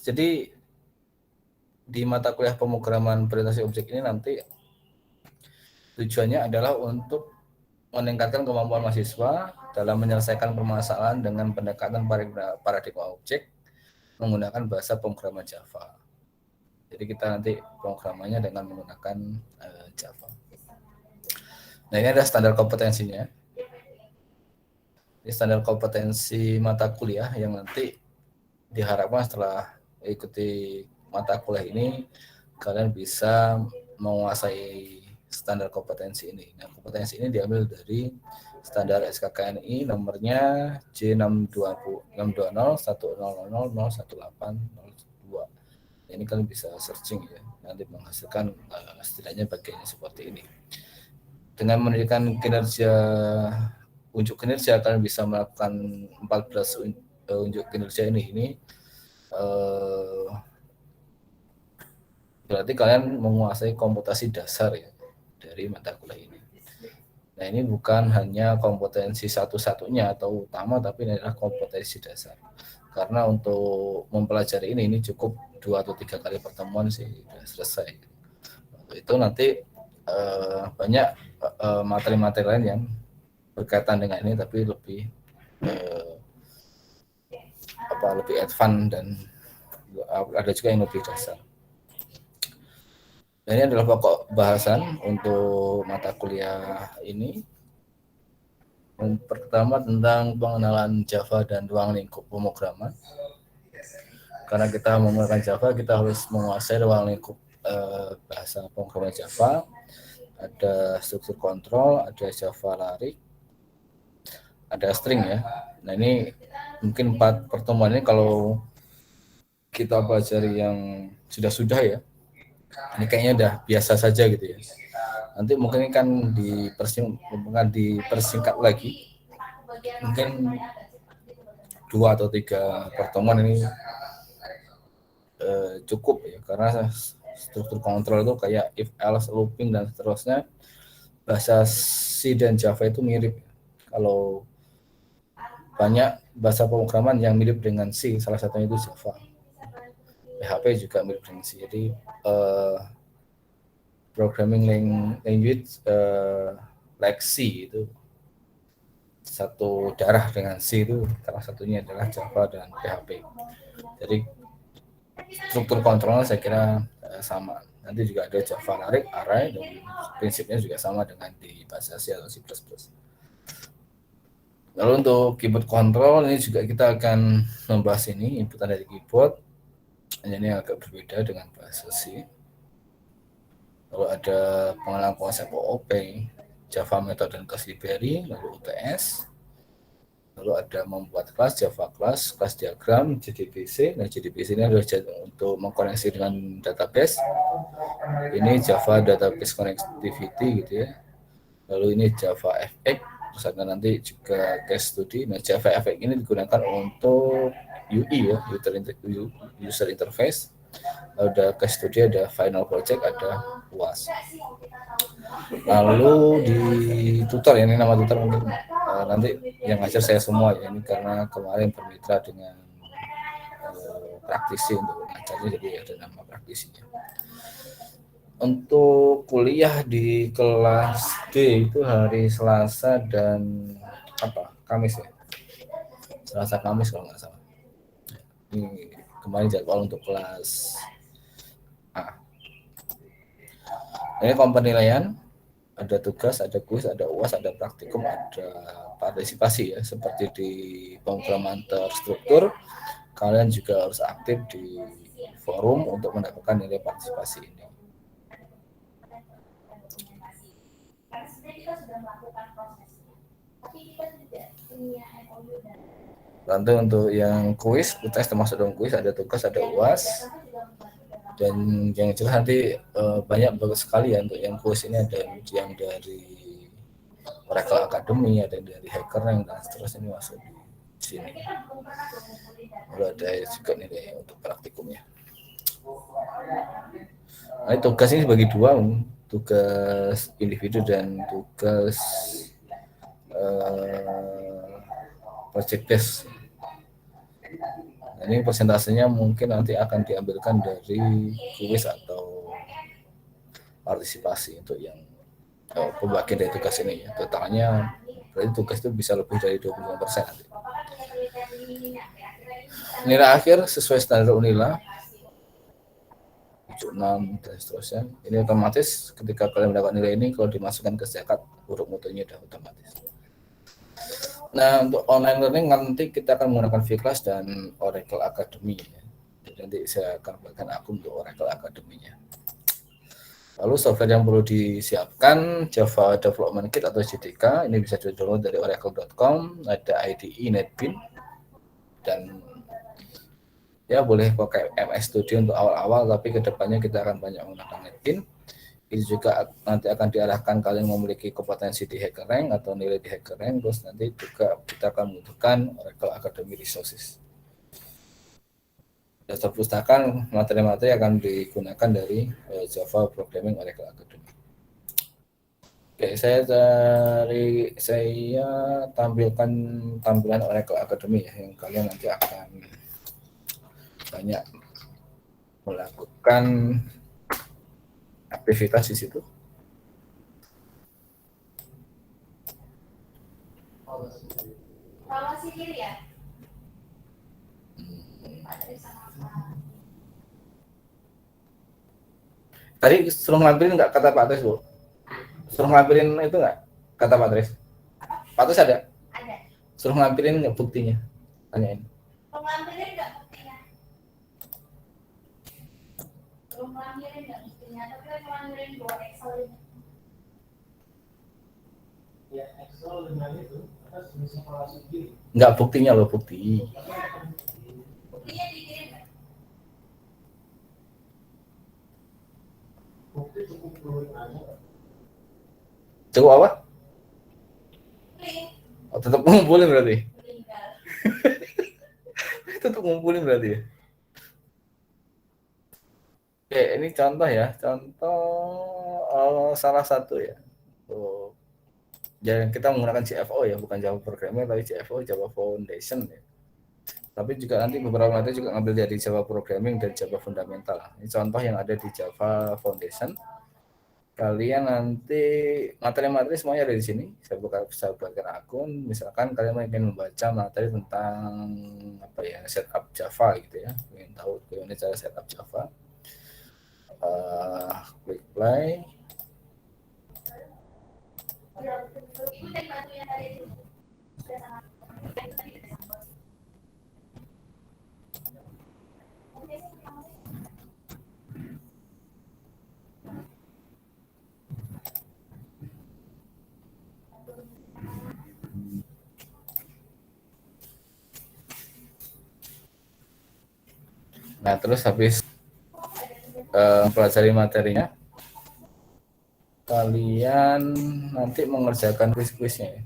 Jadi di mata kuliah pemrograman orientasi objek ini nanti tujuannya adalah untuk meningkatkan kemampuan mahasiswa dalam menyelesaikan permasalahan dengan pendekatan paradigma objek menggunakan bahasa pemrograman Java. Jadi kita nanti pemrogramannya dengan menggunakan Java. Nah, ini ada standar kompetensinya. Ini standar kompetensi mata kuliah yang nanti diharapkan setelah ikuti mata kuliah ini kalian bisa menguasai standar kompetensi ini. Nah, kompetensi ini diambil dari standar SKKNI nomornya J6201010001802. Ini kalian bisa searching ya, nanti menghasilkan setidaknya bagiannya seperti ini. Dengan menunjukkan unjuk kinerja, kalian bisa melakukan 14 unjuk kinerja ini berarti kalian menguasai komputasi dasar ya dari mata kuliah ini. Nah, ini bukan hanya kompetensi satu-satunya atau utama, tapi ini adalah kompetensi dasar. Karena untuk mempelajari ini cukup 2 atau 3 kali pertemuan sih sudah selesai. Untuk itu nanti banyak materi-materi lain yang berkaitan dengan ini, tapi lebih lebih advance dan ada juga yang lebih dasar. Dan ini adalah pokok bahasan untuk mata kuliah ini. Yang pertama tentang pengenalan Java dan ruang lingkup pemrograman. Karena kita menggunakan Java, kita harus menguasai ruang lingkup bahasa pemrograman Java. Ada struktur kontrol, ada Java larik, ada string ya. Nah, ini mungkin 4 pertemuan ini kalau kita pelajari yang sudah ya, ini kayaknya udah biasa saja gitu ya. Nanti mungkin kan dipersingkat lagi, mungkin 2 atau 3 pertemuan ini cukup ya, karena struktur kontrol itu kayak if else, looping dan seterusnya. Bahasa C dan Java itu mirip. Kalau banyak bahasa pemrograman yang mirip dengan C, salah satunya itu Java. PHP juga mirip dengan C. Jadi programming language like C itu satu darah dengan C, itu salah satunya adalah Java dan PHP. Jadi struktur kontrolnya saya kira sama. Nanti juga ada Java larik, array, dan prinsipnya juga sama dengan di bahasa C atau C++. Lalu untuk keyboard control ini juga kita akan membahas ini, inputan dari keyboard. Ini agak berbeda dengan bahasa C. Lalu ada pengenalan konsep OOP, Java Method dan Class Library, lalu UTS. Lalu ada membuat kelas, Java kelas diagram, JDBC. Nah, JDBC ini adalah untuk mengkoneksi dengan database. Ini Java Database Connectivity gitu ya. Lalu ini Java FX, terus ada nanti juga case study. Nah, Java FX ini digunakan untuk UI ya, user interface. Ada case study, ada final project, ada UAS. Lalu di tutor, ini nama tutor mungkin nanti yang ngajar saya semua ya, ini karena kemarin bermitra dengan praktisi untuk ngajarnya, jadi ada nama praktisinya. Untuk kuliah di kelas D itu hari Selasa dan Kamis ya, Selasa Kamis kalau nggak salah. Ini kemarin jadwal untuk kelas A. Ini penilaian, ada tugas, ada kuis, ada UAS, ada praktikum, ada partisipasi ya. Seperti di pemrograman terstruktur, kalian juga harus aktif di forum untuk mendapatkan nilai partisipasi ini. Nanti untuk yang kuis, UTS termasuk dalam kuis, ada tugas, ada UAS. Dan yang jelas nanti banyak sekali ya untuk yang kuis ini, ada yang dari Oracle Academy, ada yang dari Hacker, dan seterusnya ini masuk di sini. Lalu ada juga nilai untuk praktikumnya. Nah, tugas ini bagi dua, tugas individu dan tugas project based. Nah, ini persentasenya mungkin nanti akan diambilkan dari kuis atau partisipasi untuk yang pembagian dari tugas ini ya. Totalnya berarti tugas itu bisa lebih dari 25% nanti. Nilai akhir sesuai standar Unila 76 dan seterusnya. Ini otomatis ketika kalian mendapat nilai ini, kalau dimasukkan ke zakat, huruf mutunya sudah otomatis. Nah, untuk online learning nanti kita akan menggunakan V-Class dan Oracle Academy. Ya. Jadi nanti saya akan buatkan akun untuk Oracle Academy-nya. Lalu software yang perlu disiapkan Java Development Kit atau JDK, ini bisa di-download dari oracle.com, ada IDE, NetBeans, dan ya boleh pakai MS Studio untuk awal-awal, tapi kedepannya kita akan banyak menggunakan NetBeans. Ini juga nanti akan diarahkan kalian memiliki kompetensi di HackerRank atau nilai di HackerRank, terus nanti juga kita akan membutuhkan Oracle Academy Resources. Dasar pustakan materi-materi akan digunakan dari Java Programming Oracle Academy. Oke, saya tampilkan tampilan Oracle Academy ya, yang kalian nanti akan banyak melakukan aktivitas di situ. Kalau kiri ya. Tadi suruh ngambilin nggak kata Pak Tris, Bu? Suruh ngambilin itu nggak kata Pak Tris? Pak Tris ada? Ada. Suruh ngambilin nggak buktinya? Tanyain. Suruh ngambilin nggak buktinya? Suruh ngambilin nggak buktinya? Tapi kan ngambilin 2 Excel ini. Ya, Excel dengan itu, atas simulasi begini. Nggak buktinya loh, bukti. Buktinya dikirim nggak? Bukti cukup dulu aja. Cukup apa? Oh, tetap ngumpulin berarti. Tetap ngumpulin berarti ya. Oke, ini contoh ya, contoh salah satu ya. Jadi kita menggunakan JFO ya, bukan Java Programming, tapi JFO, Java Foundation ya. Tapi juga nanti beberapa materi juga ngambil dari Java Programming dan Java Fundamental. Ini contoh yang ada di Java Foundation. Kalian nanti materi-materi semuanya ada di sini. Saya buatkan akun. Misalkan kalian ingin membaca materi tentang apa ya, setup Java gitu ya. Ingin tahu bagaimana cara setup Java. Klik play. Nah, terus habis pelajari materinya, kalian nanti mengerjakan kuis-kuisnya ya.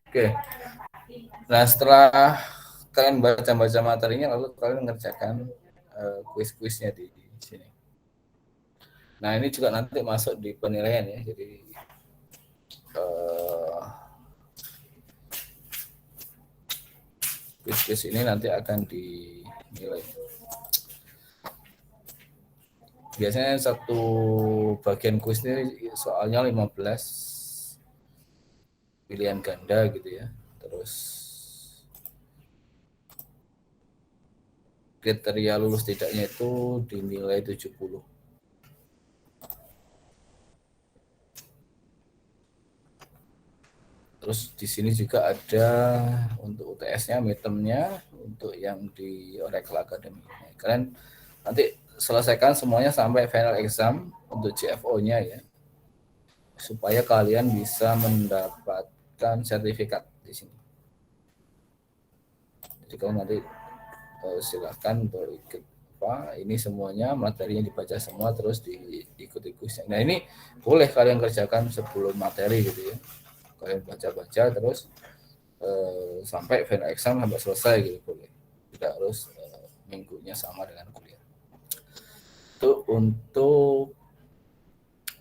Oke. Nah, setelah kalian baca-baca materinya, lalu kalian mengerjakan kuis-kuisnya di sini. Nah, ini juga nanti masuk di penilaian ya. Jadi kuis-kuis ini nanti akan dinilai. Biasanya satu bagian kuis ini soalnya 15 pilihan ganda gitu ya. Terus kriteria lulus tidaknya itu dinilai 70. Terus di sini juga ada untuk UTS-nya, midterm-nya, untuk yang di Oracle Academy. Nah, kalian nanti selesaikan semuanya sampai final exam untuk JFO-nya ya, supaya kalian bisa mendapatkan sertifikat di sini. Jadi kalian nanti Silakan untuk ikut ini semuanya, materinya dibaca semua terus diikuti kuisnya. Nah ini boleh kalian kerjakan sebelum materi gitu ya, kalian baca-baca terus sampai final exam sampai selesai gitu boleh, tidak harus minggunya sama dengan kuliah. Itu untuk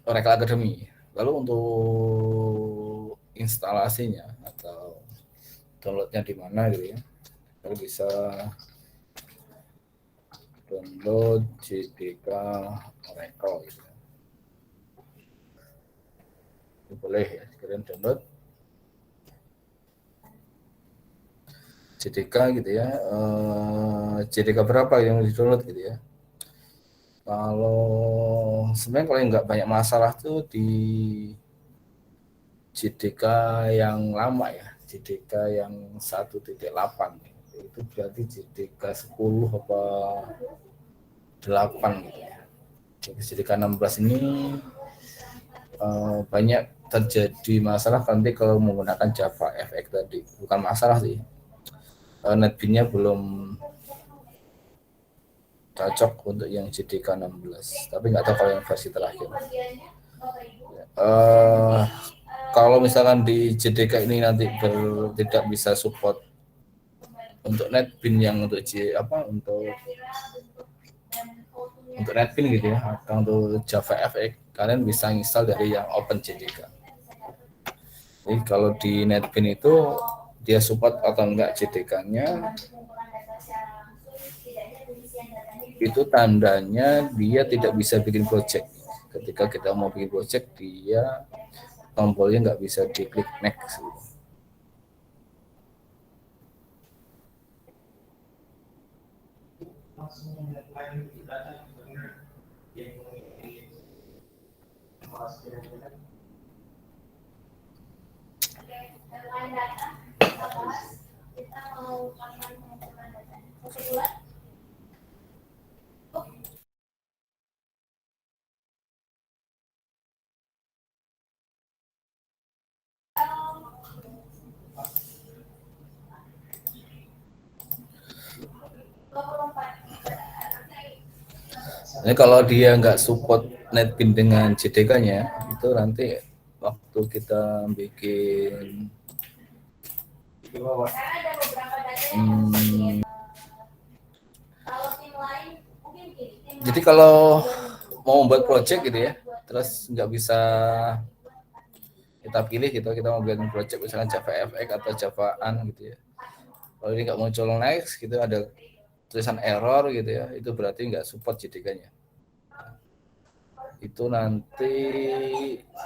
Oracle Academy. Lalu untuk instalasinya atau downloadnya di mana gitu ya, kalian bisa download JDK Oracle gitu. Itu boleh ya, kalian download JDK gitu ya. JDK berapa yang di download gitu ya. Kalau sebenarnya kalau nggak banyak masalah tuh di JDK yang lama ya, JDK yang 1.8 itu berarti JDK 10 apa 8 gitu ya. JDK 16 ini banyak terjadi masalah nanti kalau menggunakan Java FX tadi. Bukan masalah sih, NetBeans-nya belum cocok untuk yang JDK 16, tapi nggak tahu kalau yang versi terakhir. Kalau misalkan di JDK ini nanti tidak bisa support untuk NetBeans yang untuk untuk NetBeans gitu ya, atau untuk Java FX, kalian bisa install dari yang OpenJDK. Jadi kalau di NetBeans itu dia support atau enggak JDK-nya, itu tandanya dia tidak bisa bikin project. Ketika kita mau bikin project, dia tombolnya nggak bisa diklik next. Ini kalau dia nggak support NetBeans dengan JDK-nya, itu nanti waktu kita bikin jadi kalau mau membuat project gitu ya, terus nggak bisa kita pilih gitu, kita mau bikin project misalkan Java FX atau Javaan gitu ya. Kalau ini nggak muncul next gitu, ada tulisan error gitu ya, itu berarti nggak support JDK-nya. Itu nanti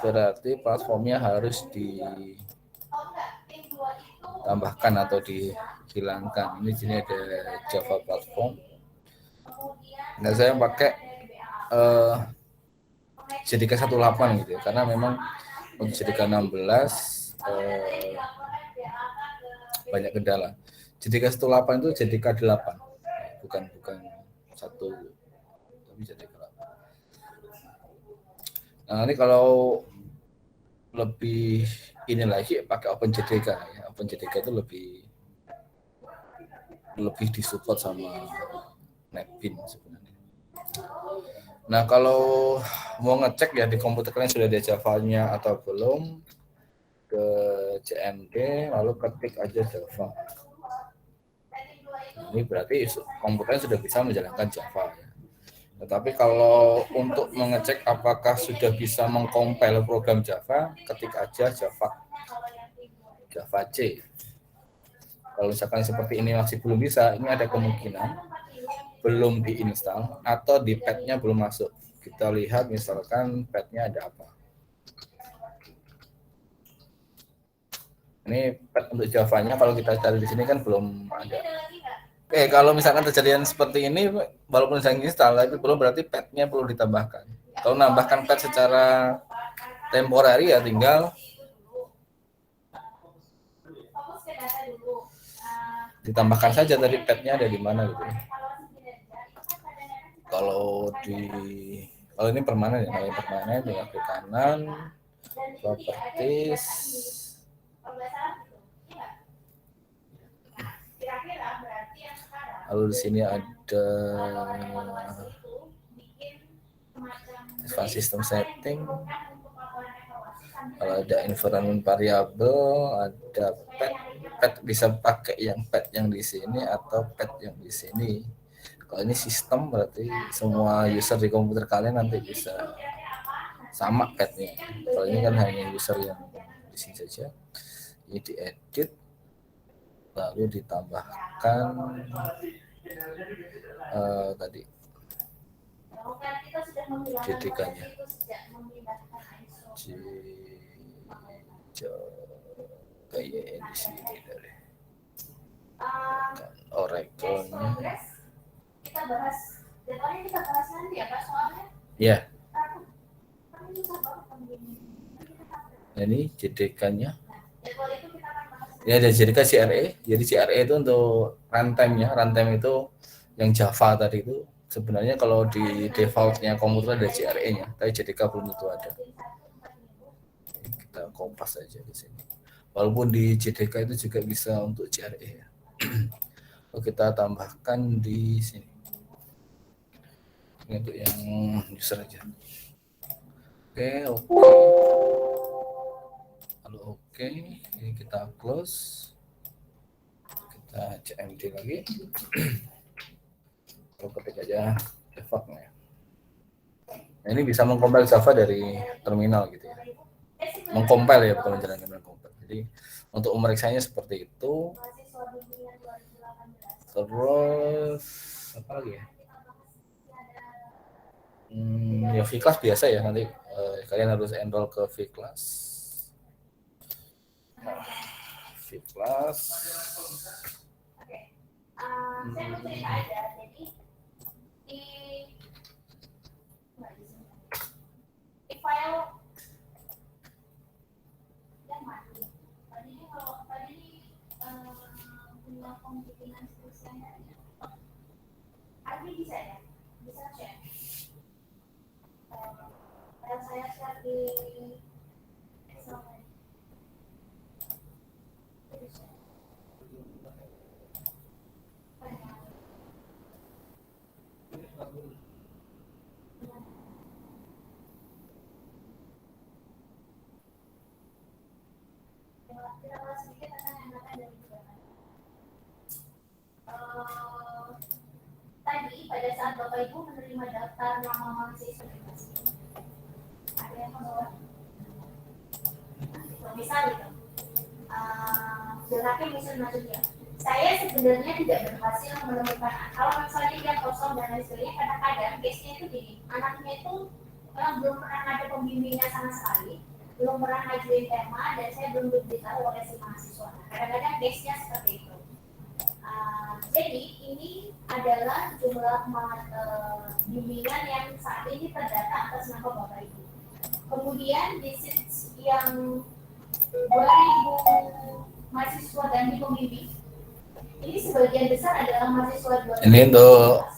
berarti platformnya harus ditambahkan atau dihilangkan. Ini sini ada Java platform. Nah saya pakai JDK 18 gitu ya, karena memang untuk JDK 16 banyak kendala. JDK 18 itu JDK 8, bukan 1, tapi JDK 8. Nah ini kalau lebih ini lagi pakai OpenJDK ya. OpenJDK itu lebih disupport sama NetBeans sebenarnya. Nah kalau mau ngecek ya di komputer kalian sudah ada Java-nya atau belum, ke CMD lalu ketik aja Java. Nah, ini berarti komputernya sudah bisa menjalankan Java ya. Tetapi kalau untuk mengecek apakah sudah bisa mengcompile program Java, ketik aja Java C. Kalau misalkan seperti ini masih belum bisa, ini ada kemungkinan belum diinstal atau di pad-nya belum masuk. Kita lihat misalkan pad-nya ada apa. Ini pad untuk Java-nya kalau kita cari di sini kan belum ada. Oke, kalau misalkan kejadian seperti ini, walaupun saya install, tapi belum berarti pad-nya perlu ditambahkan. Kalau nambahkan pad secara temporary ya tinggal ditambahkan saja tadi pad-nya ada di mana gitu. Kalau ini permanen ya, kalau permanen tinggal ke kanan, properties, Lalu di sini ada advanced system setting. Kalau ada environment variable, ada pet bisa pakai yang pet yang di sini atau pet yang di sini. Kalau ini sistem berarti semua user di komputer kalian nanti bisa sama petnya. Kalau ini kan hanya user yang di sini saja. Ini diedit, lalu ditambahkan tadi JDK-nya. Kayak di sini dari Oracle-nya. Kita bahas nanti ya Pak soalnya. Ya. Nah, ini JDK-nya. Ini ada JDK CRE. Jadi CRE itu untuk runtime-nya. Runtime itu yang Java tadi itu sebenarnya kalau di default-nya komputer ada CRE-nya, tapi JDK belum itu ada. Kita kompas aja di sini. Walaupun di JDK itu juga bisa untuk CRE ya. Kita tambahkan di sini. Ini untuk yang user aja. Oke. Lalu oke, ini kita close. Kita cmd lagi. Lalu ketik aja debug-nya. Nah, ini bisa mengcompile Java dari terminal gitu ya. Mengcompile ya, bukan menjalankan mengcompile. Jadi untuk memeriksanya seperti itu. Terus apa lagi ya? Ya V-Class biasa ya, nanti kalian harus enroll ke V-Class. Nah, V-Class. Saya mau cerita aja, jadi di file yang mati. Tadi ini kalau tadi punya pembikinan tulisannya, Ardi bisa ya, bisa share. Dan saya share di Excel. Kita bahas sedikit tentang yang akan dari undangan. Tadi pada saat Bapak Ibu menerima daftar nama mahasiswa, ada yang membawa misal itu silakan misal maksudnya saya sebenarnya tidak berhasil menemukan kalau misalnya dia kosong dan lain sebagainya. Kadang-kadang case-nya itu gini, anaknya itu belum pernah ada pembimbingan sama sekali, belum pernah ngajuin tema, dan saya belum diberitahu oleh si mahasiswa. Kadang-kadang case-nya seperti itu. Jadi ini adalah jumlah bimbingan yang saat ini terdata atas nama Bapak Ibu. Kemudian di sheet yang 2000 mahasiswa dan pembimbing, ini sebagian besar adalah mahasiswa 2000. Ini untuk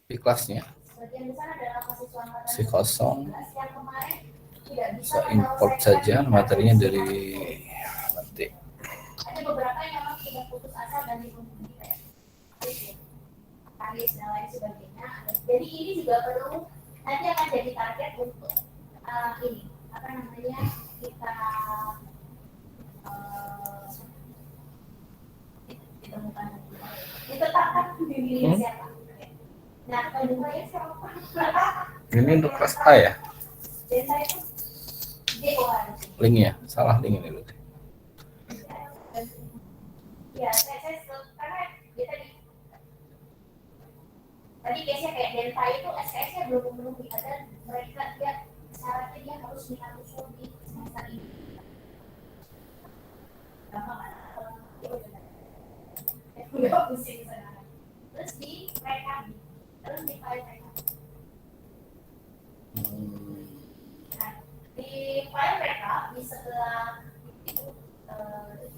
V-Class-nya. Sebagian besar adalah mahasiswa si kosong. Yang kemarin tidak bisa import saja materinya dari nanti. Ada beberapa yang memang sudah putus asa dan dihubungi karis dan lain sebagainya. Jadi ini juga perlu nanti akan jadi target untuk ini apa namanya kita ditemukan, ditetapkan dirinya siapa. Nah, kedua siapa? Ini untuk kelas A ya? Linknya salah link ini loh. Ya, saya karena dia tadi case-nya kayak Delta itu SKS-nya belum memenuhi, ada mereka dia syaratnya dia harus minat usul di semester ini. Udah pusing sekarang. Terus di mereka, terus di file mereka. Nah, di file mereka di sebelah itu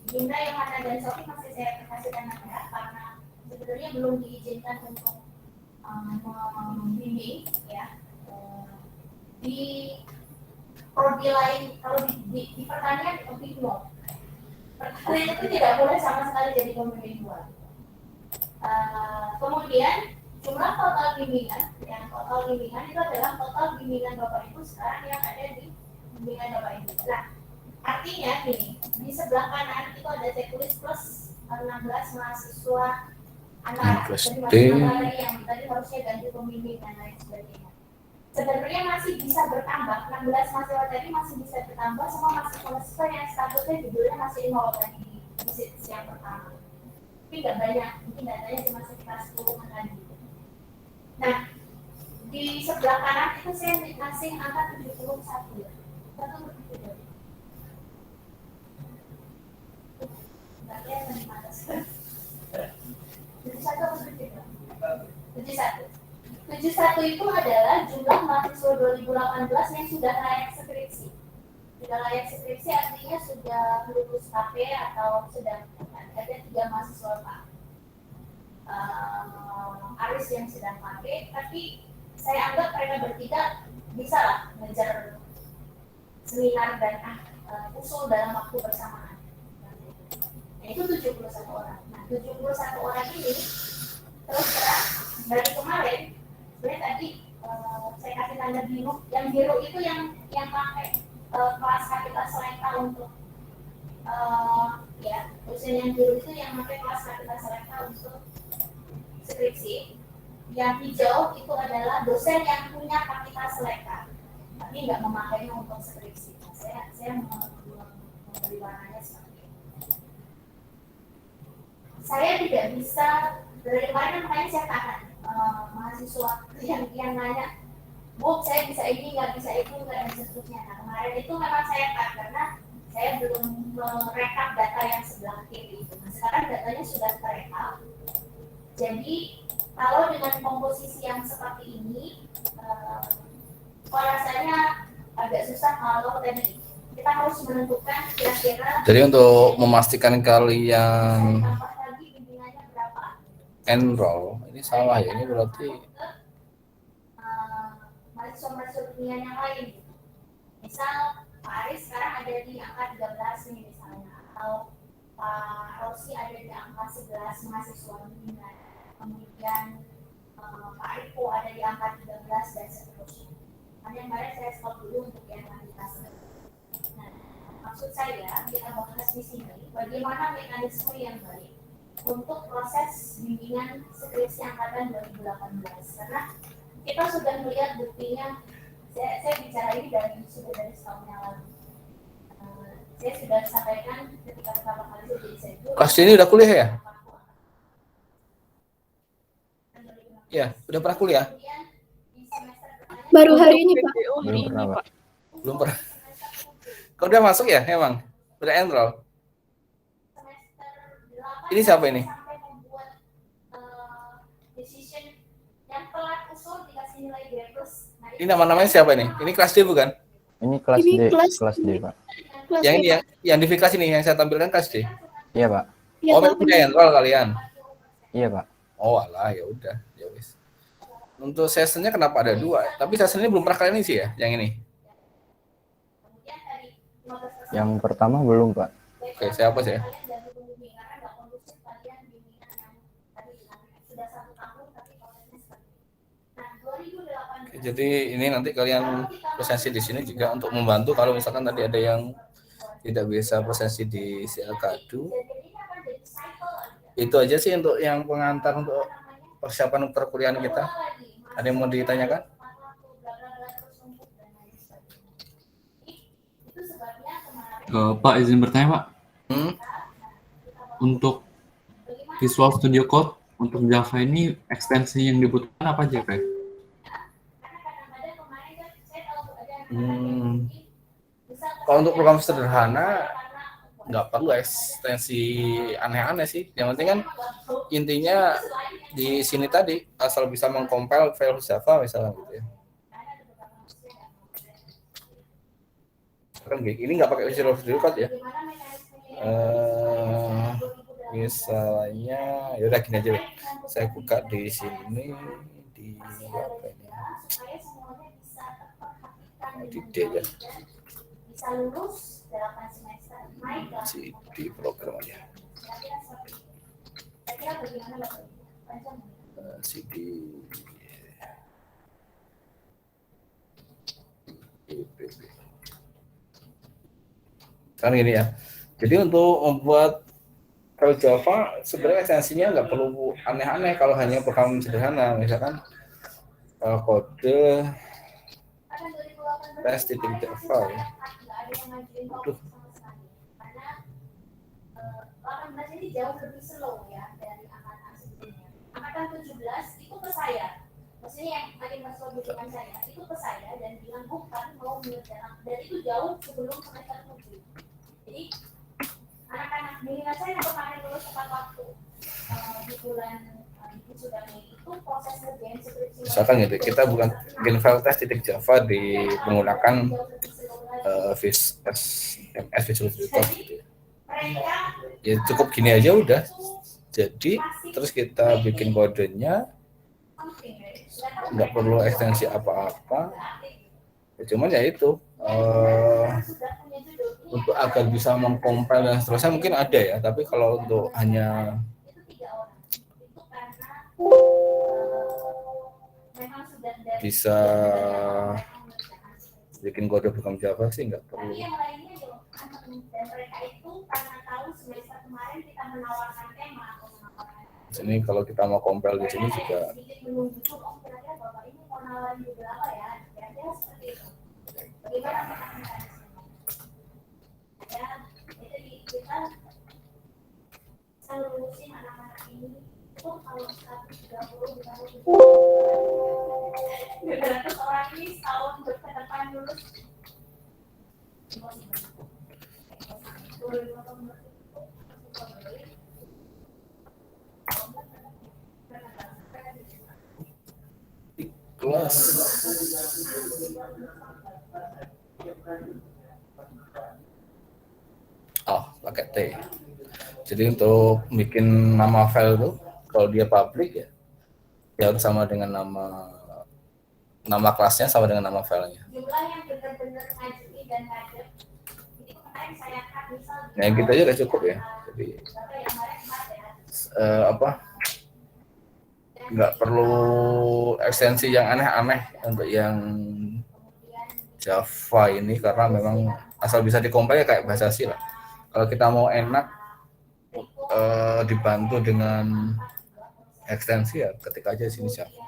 Dinda, Yohana dan Sofi masih saya kasihkan Anda karena sebenarnya belum diizinkan untuk membimbing ya. Di prodi lain kalau di pertanian lebih low. Pertanian itu tidak boleh sama sekali jadi pembimbing dua. Kemudian jumlah total bimbingan, yang total bimbingan itu adalah total bimbingan Bapak Ibu sekarang yang ada di bimbingan Bapak Ibu. Nah, artinya gini, di sebelah kanan itu ada checklist plus 16 mahasiswa antara. Jadi mahasiswa yang tadi harusnya ganti pembimbing dan lain sebagainya. Sebenarnya masih bisa bertambah, 16 mahasiswa tadi masih bisa bertambah, semua mahasiswa yang statusnya judulnya masih 0 tadi di sisi yang pertama. Tapi nggak banyak, mungkin datanya cuma sekitar 10 kan gitu. Nah, di sebelah kanan itu saya kasih angka 71 ya. Satu berbeda. Nggak kelihatan di mata saya. 71 berbeda. 71 itu adalah jumlah mahasiswa 2018 yang sudah layak skripsi. Sudah layak skripsi artinya sudah lulus KP atau sedang ada 3 mahasiswa Pak Aris yang sedang pakai, tapi saya anggap mereka bertiga bisa lah mengejar seminar dan usul dalam waktu bersamaan. Nah, itu 71 orang. Nah, 71 orang ini terus terang dari kemarin sebenarnya tadi saya kasih tanda biru. Yang biru itu yang pakai kelas kapital selekta untuk ya, dosen yang biru itu yang pakai kelas kapital selekta untuk skripsi. Yang hijau itu adalah dosen yang punya kapital selekta tapi nggak memakainya untuk skripsi. Saya memberi warnanya seperti itu. Saya tidak bisa dari kemarin makanya saya tanya mahasiswa yang nanya, Bu, saya bisa ini, nggak bisa itu, nggak dan seterusnya. Nah, kemarin itu memang saya karena saya belum merekap data yang sebelah kiri itu. Nah, sekarang datanya sudah terekap. Jadi, kalau dengan komposisi yang seperti ini, kok rasanya agak susah kalau tadi kita harus menentukan kira-kira. Jadi untuk memastikan kalian enroll, ini salah ya, ini berarti mahasiswa-mahasiswa dunia yang lain. Misal Pak Aris sekarang ada di angka 13 nih misalnya, atau Pak Rosi ada di angka 11 mahasiswa dunia. Kemudian Pak Riko ada di angka 13 dan seterusnya. Hanya kemarin saya stop dulu untuk yang kuantitas. Nah, maksud saya kita bahas di sini bagaimana mekanisme yang baik untuk proses bimbingan skripsi angkatan 2018 karena kita sudah melihat buktinya. Saya bicara ini dari setahun yang lalu. Saya sudah sampaikan ketika pertama kali saya jadi sektor. kelas ini udah kuliah ya? Ya, udah pernah kuliah? Baru hari ini Pak. Belum pernah. Kau udah masuk ya, emang? Udah enroll? Ini siapa ini? Ini nama-namanya siapa ini? Ini kelas D bukan? Ini kelas Ini D, kelas D, Pak. Yang ini yang di kelas ini yang saya tampilkan kelas D. Iya, Pak. Oh, memang punya enroll kalian? Iya, Pak. Oh, alah, ya udah, ya wis. Untuk sessionnya kenapa ada 2? Tapi sessionnya belum pernah kalian isi ya, yang ini? Yang pertama belum, Pak. Oke, siapa sih? Oke, jadi ini nanti kalian presensi di sini juga untuk membantu kalau misalkan tadi ada yang tidak bisa presensi di CLKADU. Itu aja sih untuk yang pengantar untuk persiapan perkuliahan kita. Ada yang mau ditanyakan? Pak, izin bertanya, Pak. Untuk Visual Studio Code untuk Java ini ekstensi yang dibutuhkan apa aja, Pak? Kalau untuk program sederhana nggak perlu ekstensi aneh-aneh sih. Yang penting kan intinya di sini tadi asal bisa mengcompile file Java misalnya gitu ya. Kan ini nggak pakai Visual Studio Code ya. Misalnya ya udah gini aja deh. Saya buka di sini di apa ini? Di D ya. Di program aja. CD kan gini ya. Jadi untuk membuat file Java sebenarnya ekstensinya nggak perlu aneh-aneh kalau hanya program sederhana, misalkan kode test.java ya. Aduh. 18 ini jauh lebih slow ya dari angkatan sebelumnya. Angkatan 17 itu ke saya. Maksudnya yang tadi Mas Robi dengan saya itu ke saya dan bilang bukan mau mengerjakan, dan itu jauh sebelum semester 7. Jadi anak-anak bimbingan saya yang kemarin lulus tepat waktu di bulan sudah itu proses ngerjain skripsi. Misalkan gitu, kita bukan bikin file test.java menggunakan Visual Studio Code gitu ya. Ya cukup gini aja udah. Jadi terus kita bikin kodenya, nggak perlu ekstensi apa-apa. Ya, cuman ya itu untuk agar bisa mengcompile dan seterusnya mungkin ada ya. Tapi kalau untuk hanya bisa bikin kode program Java sih nggak perlu. Dan mereka itu karena tahu semester kemarin kita menawarkan tema atau menawarkan. Sini kalau kita mau compile di sini juga. Sedikit menunjuk, kira-kira bapak ini mau nawarin juga apa ya? Kira-kira seperti itu. Bagaimana mekanisme? Ya, itu kita lulusin anak-anak ini itu kalau 130 dikali 300 orang ini setahun ke depan lulus. Kelas pakai T. Jadi untuk bikin nama file itu kalau dia public ya harus sama dengan nama kelasnya sama dengan nama filenya. Jumlah yang benar-benar ngajuin dan kader itu kemarin saya kan misal nah gitu aja udah cukup ya. Jadi nggak perlu ekstensi yang aneh-aneh untuk yang Java ini karena memang asal bisa dikompil ya kayak bahasa C lah. Kalau kita mau enak dibantu dengan ekstensi ya ketik aja sini Java.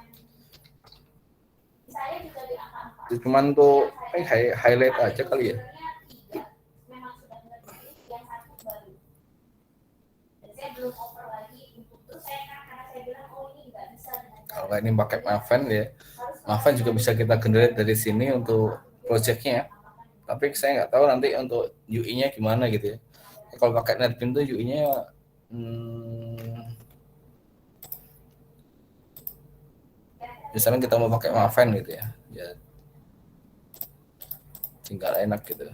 Cuman tuh highlight aja kali ya. Kalau ini pakai Maven ya, Maven juga bisa kita generate dari sini untuk projectnya ya. Tapi saya nggak tahu nanti untuk UI-nya gimana gitu ya. Kalau pakai NetBeans tuh UI-nya misalnya kita mau pakai Maven gitu ya, ya tinggal enak gitu.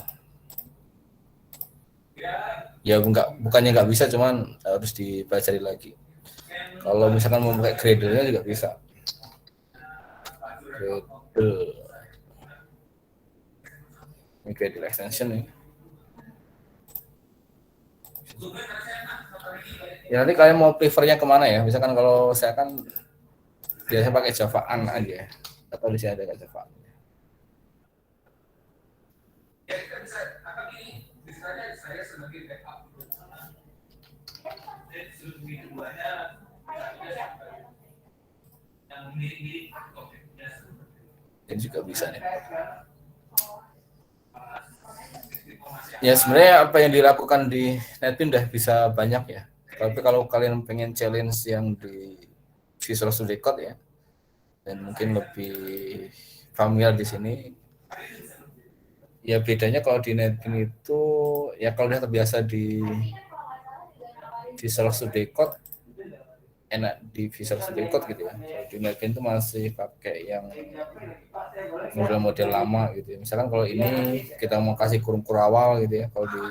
Ya bukannya nggak bisa, cuman harus dipelajari lagi. Kalau misalkan mau pakai Gradle-nya juga bisa. Gradle. Ini Gradle extension nih. Ya nanti kalian mau prefernya kemana ya? Misalkan kalau saya kan biasa pakai Javaan aja, atau di sini ada Javaan. Ini juga bisa nih. Ya sebenarnya apa yang dilakukan di NetBeans udah bisa banyak ya. Tapi kalau kalian pengen challenge yang di Visual Studio Code ya, dan mungkin lebih familiar di sini, ya bedanya kalau di NetBeans itu ya kalau udah terbiasa di Visual Studio Code enak di Visual Studio Code gitu ya. Di NetBeans itu masih pakai yang model-model lama gitu ya. Misalkan kalau ini kita mau kasih kurung kurawal gitu ya, kalau di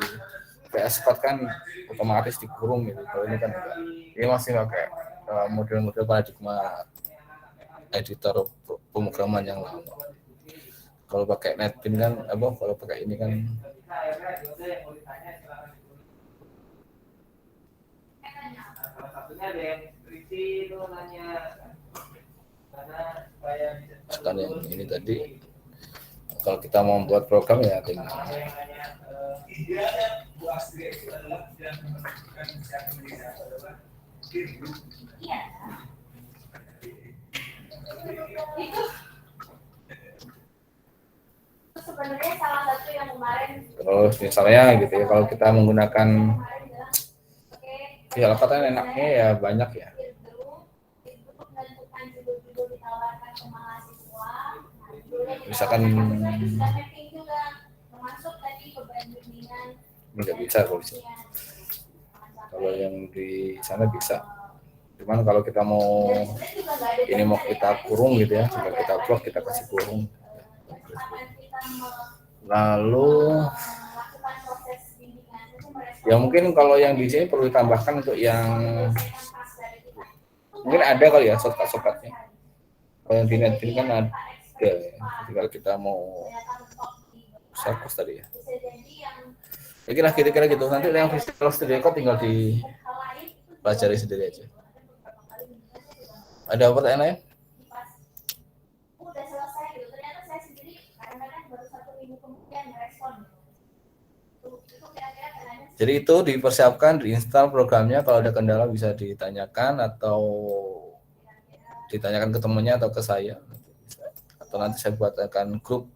VS Code kan otomatis dikurung gitu. Kalau ini kan enggak. Ini masih pakai model-model paradigma editor pemrograman yang lama. Kalau pakai NetBeans kan kalau pakai ini kan Misalkan yang ini tadi, kalau kita mau membuat program ya tinggal Iya. Itu sebenarnya salah satu yang kemarin. terus misalnya gitu ya, kalau kita menggunakan ya kata enaknya ya banyak ya. Misalkan ini nggak bisa kalau di sini. Kalau yang di sana bisa. Cuman kalau kita mau ini mau kita kurung gitu ya, jika kita blok kita kasih kurung. Lalu ya mungkin kalau yang di sini perlu ditambahkan untuk yang mungkin ada kali ya shortcut-shortcutnya. Kalau yang di net ini kan ada ya. Kalau kita mau fokus tadi ya. Kira-kira gitu. Nanti yang Visual Studio Code tinggal dipelajari sendiri aja. Ada pertanyaan lain? Udah selesai gitu. Ternyata saya sendiri kadang-kadang baru 1 minggu kemudian merespon. Jadi itu dipersiapkan, diinstal programnya. Kalau ada kendala bisa ditanyakan atau ditanyakan ke temannya atau ke saya. Atau nanti saya buatkan grup